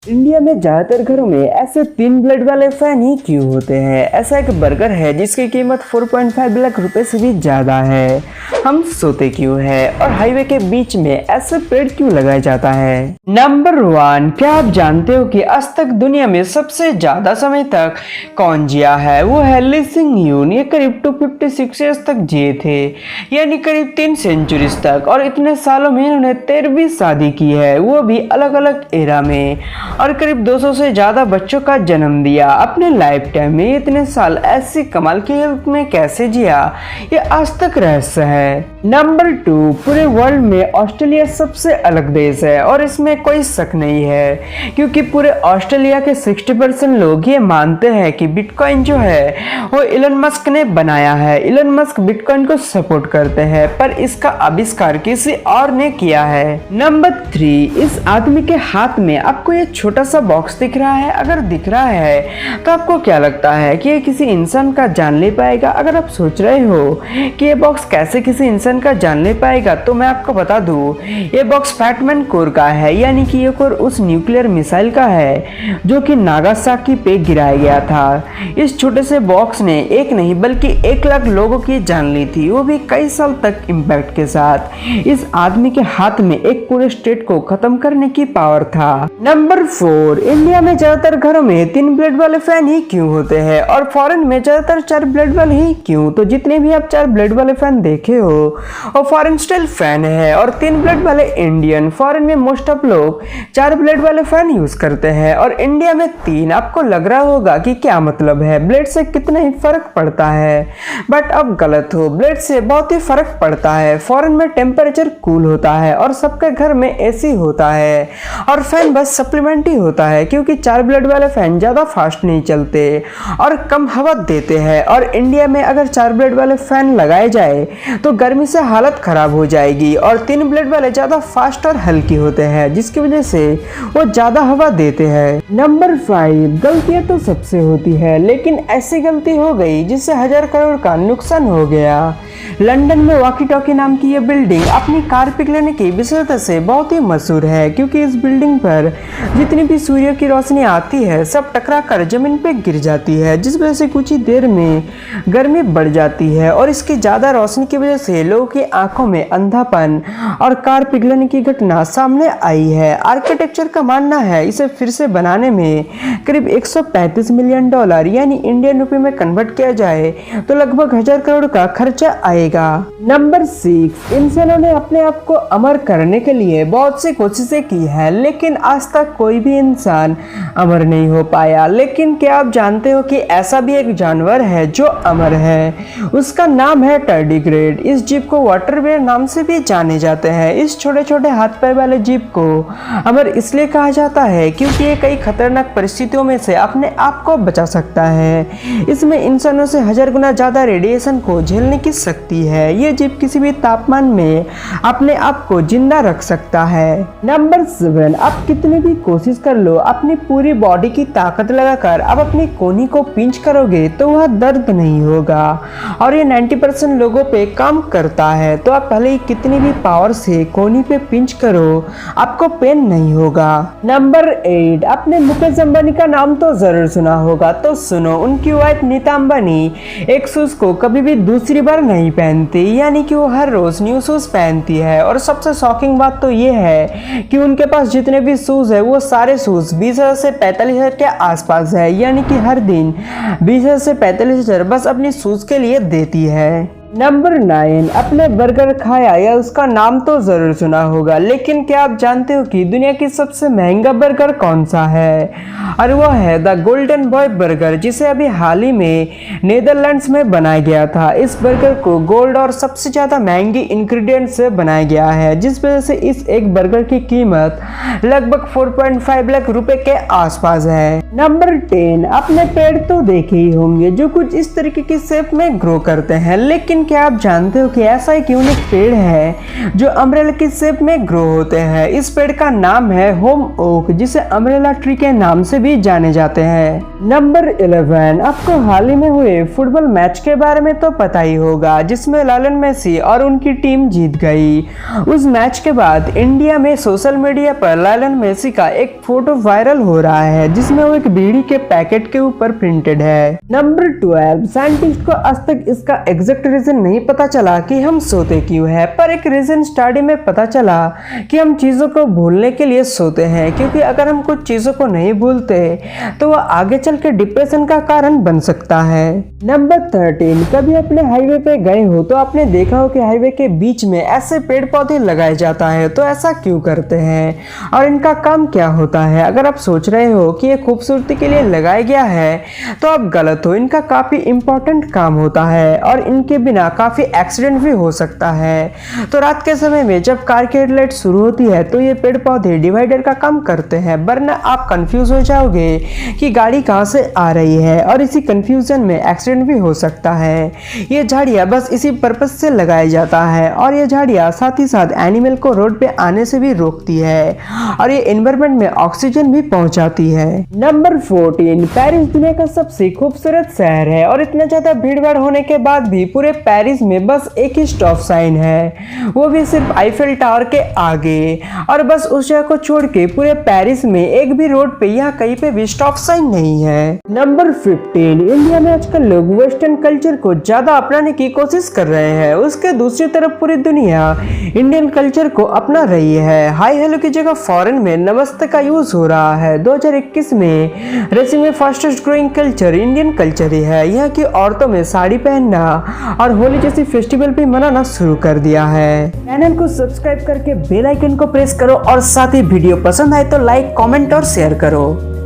India में ज्यादातर घरों में ऐसे 3 ब्लेड वाले फैन ही क्यों होते हैं। ऐसा एक बर्गर है जिसकी कीमत 4.5 लाख रुपए से भी ज्यादा है। हम सोते क्यों है और हाईवे के बीच में ऐसे पेड़ क्यों लगाया जाता है। नंबर 1, क्या आप जानते हो कि आज तक दुनिया में सबसे ज्यादा समय तक कौन जिया है। वो है ली सिंग ह्यून। ये करीब 256 ईयर्स तक जिए थे, यानी करीब 3 सेंचुरीज तक। और इतने सालों में इन्होंने 13वीं शादी की है, वो भी अलग अलग एरा में, और करीब 200 से ज्यादा बच्चों का जन्म दिया अपने लाइफ टाइम में। इतने साल ऐसी कमाल की हेल्थ में कैसे जिया, ये आज तक रहस्य है। नंबर 2, पूरे वर्ल्ड में ऑस्ट्रेलिया सबसे अलग देश है और इसमें कोई शक नहीं है, क्योंकि पूरे ऑस्ट्रेलिया के 60% लोग ये मानते हैं कि बिटकॉइन जो है वो इलन मस्क ने बनाया है। इलन मस्क बिटकॉइन को सपोर्ट करते हैं, पर इसका आविष्कार किसी और ने किया है। नंबर 3, इस आदमी के हाथ में आपको ये छोटा सा बॉक्स दिख रहा है। अगर दिख रहा है तो आपको क्या लगता है कि ये किसी इंसान का जान ले पाएगा। अगर आप सोच रहे हो कि ये बॉक्स कैसे किसी इंसान का जान ले पाएगा, तो मैं आपको बता दूं, ये बॉक्स फैटमैन कोर का है, यानी कि ये कोर उस न्यूक्लियर मिसाइल का है जो कि नागासाकी पे गिराया गया था। इस छोटे से बॉक्स ने एक नहीं बल्कि 1 लाख लोगों की जान ली थी, वो भी कई साल तक इम्पैक्ट के साथ। इस आदमी के हाथ में एक पूरे स्टेट को खत्म करने की पावर था। नंबर 4, इंडिया में ज्यादातर घरों में 3 ब्लेड वाले फैन ही क्यों होते हैं और फॉरेन में ज्यादातर 4 ब्लेड वाले ही क्यों। तो जितने भी आप 4 ब्लेड वाले फैन देखे हो और फॉरेन स्टाइल फैन है, और 3 ब्लेड वाले इंडियन। फॉरेन में मोस्ट ऑफ लोग 4 ब्लेड वाले फैन यूज करते हैं और इंडिया में 3। आपको लग रहा होगा कि क्या मतलब है, ब्लेड से कितना ही फर्क पड़ता है, बट अब गलत हो, ब्लेड से बहुत ही फर्क पड़ता है। फॉरेन में टेम्परेचर कूल होता है और सबके घर में एसी होता है, और फैन बस सप्लीमेंट ही होता है, क्योंकि 4 ब्लेड वाले फैन ज्यादा फास्ट नहीं चलते और कम हवा देते हैं। और इंडिया में अगर 4 ब्लेड वाले फैन लगाए जाए तो गर्मी से हालत खराब हो जाएगी, और 3 ब्लेड वाले ज्यादा फास्ट और हल्की होते हैं, जिसकी वजह से वो ज्यादा हवा देते हैं। नंबर 5, गलतियां तो सबसे होती है, लेकिन ऐसी गलती हो गई जिससे 1000 करोड़ का नुकसान हो गया। लंदन में वॉकी टॉकी नाम की ये बिल्डिंग अपनी कार पिघलने की विशेषता से बहुत ही मशहूर है, क्योंकि इस बिल्डिंग पर जितनी भी सूर्य की रोशनी आती है सब टकरा कर जमीन पे गिर जाती है, जिस वजह से कुछ ही देर में गर्मी बढ़ जाती है। और इसकी ज़्यादा रोशनी की वजह से लोगों की आंखों में अंधापन और कार पिघलने की घटना सामने आई है। आर्किटेक्चर का मानना है इसे फिर से बनाने में करीब 135 मिलियन डॉलर, यानी इंडियन रुपये में कन्वर्ट किया जाए तो लगभग 1000 करोड़ का खर्चा आएगा। नंबर 6, इंसानों ने अपने आप को अमर करने के लिए बहुत सी कोशिशें की है, लेकिन आज तक कोई भी इंसान अमर नहीं हो पाया। लेकिन क्या आप जानते हो कि ऐसा भी एक जानवर है जो अमर है, उसका नाम है टर्डीग्रेड। इस जीव को वाटर बेयर नाम से भी जाने जाते हैं। इस छोटे छोटे हाथ पैर वाले जीव को अमर इसलिए कहा जाता है क्योंकि ये कई खतरनाक परिस्थितियों में से अपने आप को बचा सकता है। इसमें इंसानों से 1000 गुना ज्यादा रेडिएशन को झेलने की शक्ति है। ये जीव किसी भी तापमान में अपने आप को जिंदा रख सकता है। नंबर 7, आप कितनी भी कोशिश कर लो, अपनी पूरी बॉडी की ताकत लगाकर आप अपनी कोहनी को पिंच करोगे तो वह दर्द नहीं होगा, और ये 90% लोगों पे काम करता है। तो आप भले ही कितनी भी पावर से कोहनी पे पिंच करो, आपको पेन नहीं होगा। नंबर 8, आपने मुकेश अंबानी का नाम तो जरूर सुना होगा, तो सुनो, उनकी वाइफ नीता अंबानी एक शूज को कभी भी दूसरी बार नहीं पहनती, यानी कि वो हर रोज न्यू शूज पहनती है। और सबसे शॉकिंग बात तो ये है कि उनके पास जितने भी शूज है वो सारे शूज 20,000 से 45,000 के आसपास है, यानी कि हर दिन 20,000 से 45,000 बस अपनी शूज के लिए देती है। नंबर 9, अपने बर्गर खाया या उसका नाम तो जरूर सुना होगा, लेकिन क्या आप जानते हो कि दुनिया की सबसे महंगा बर्गर कौन सा है। और वो है द गोल्डन बॉय बर्गर, जिसे अभी हाल ही में नीदरलैंड्स में बनाया गया था। इस बर्गर को गोल्ड और सबसे ज्यादा महंगी इंग्रेडिएंट से बनाया गया है, जिस वजह से इस एक बर्गर की कीमत लगभग 4.5 लाख रुपए के आसपास है। नंबर 10, अपने पेड़ तो देखे ही होंगे जो कुछ इस तरीके की शेप में ग्रो करते हैं, लेकिन लेकिन क्या आप जानते हो कि ऐसा एक यूनिक पेड़ है जो अम्ब्रेला की शेप में ग्रो होते हैं। इस पेड़ का नाम है होम ओक, जिसे अम्ब्रेला ट्री के नाम से भी जाने जाते हैं। नंबर 11, आपको हाल ही में हुए फुटबॉल मैच के बारे में तो पता ही होगा, जिसमें लायन मेसी और उनकी टीम जीत गई। उस मैच के बाद इंडिया में सोशल मीडिया पर लायन मेसी का एक फोटो वायरल हो रहा है, जिसमें वो एक बीड़ी के पैकेट के ऊपर प्रिंटेड है। नंबर 12, साइंटिस्ट को आज तक इसका एग्जैक्ट रीजन नहीं पता चला कि हम सोते क्यों है, पर एक रीजन स्टडी में पता चला कि हम चीजों को भूलने के लिए सोते हैं, क्योंकि अगर हम कुछ चीजों को नहीं भूलते तो वह आगे चल के डिप्रेशन का कारण बन सकता है। नंबर 13, कभी अपने हाईवे पे गए हो तो आपने देखा हो कि हाईवे के बीच में ऐसे पेड़ पौधे लगाए जाता है, तो ऐसा क्यों करते हैं और इनका काम क्या होता है? अगर आप सोच रहे हो कि ये खूबसूरती के लिए लगाया गया है तो आप गलत हो। इनका काफी इंपॉर्टेंट काम होता है और इनके बिना काफी एक्सीडेंट भी हो सकता है। तो रात के समय में जब कार की हेडलाइट शुरू होती है तो ये पेड़ पौधे डिवाइडर का काम करते हैं, वरना आप कंफ्यूज हो जाओगे कि गाड़ी कहां से आ रही है और इसी कंफ्यूजन में एक्सीडेंट भी हो सकता है। ये झाड़ियां बस इसी पर्पज से लगाया जाता है और ये झाड़ियां साथ ही साथ एनिमल को रोड पे आने से भी रोकती है और ये एनवायरनमेंट में ऑक्सीजन भी पहुंचाती है। नंबर 14, पेरिस दुनिया का सबसे खूबसूरत शहर है और इतना ज्यादा भीड़ भाड़ होने के बाद भी पूरे पेरिस में बस एक ही स्टॉप साइन है, वो भी सिर्फ आईफेल टावर के आगे। और बस उस जगह को छोड़ के पूरे पेरिस में एक भी रोड पे या कहीं पे भी स्टॉप साइन नहीं है। नंबर 15, इंडिया में आजकल लोग वेस्टर्न कल्चर को ज्यादा अपनाने की कोशिश कर रहे हैं, उसके दूसरी तरफ पूरी दुनिया इंडियन कल्चर को अपना रही है। हाय हेलो की जगह फॉरेन में नमस्ते का यूज हो रहा है। 2021 में रशिया में fastest growing culture Indian culture ही है। यहाँ की औरतों में साड़ी पहनना और होली जैसी फेस्टिवल भी मनाना शुरू कर दिया है। चैनल को सब्सक्राइब करके बेल आइकन को प्रेस करो और साथ ही वीडियो पसंद आए तो लाइक, कमेंट और शेयर करो।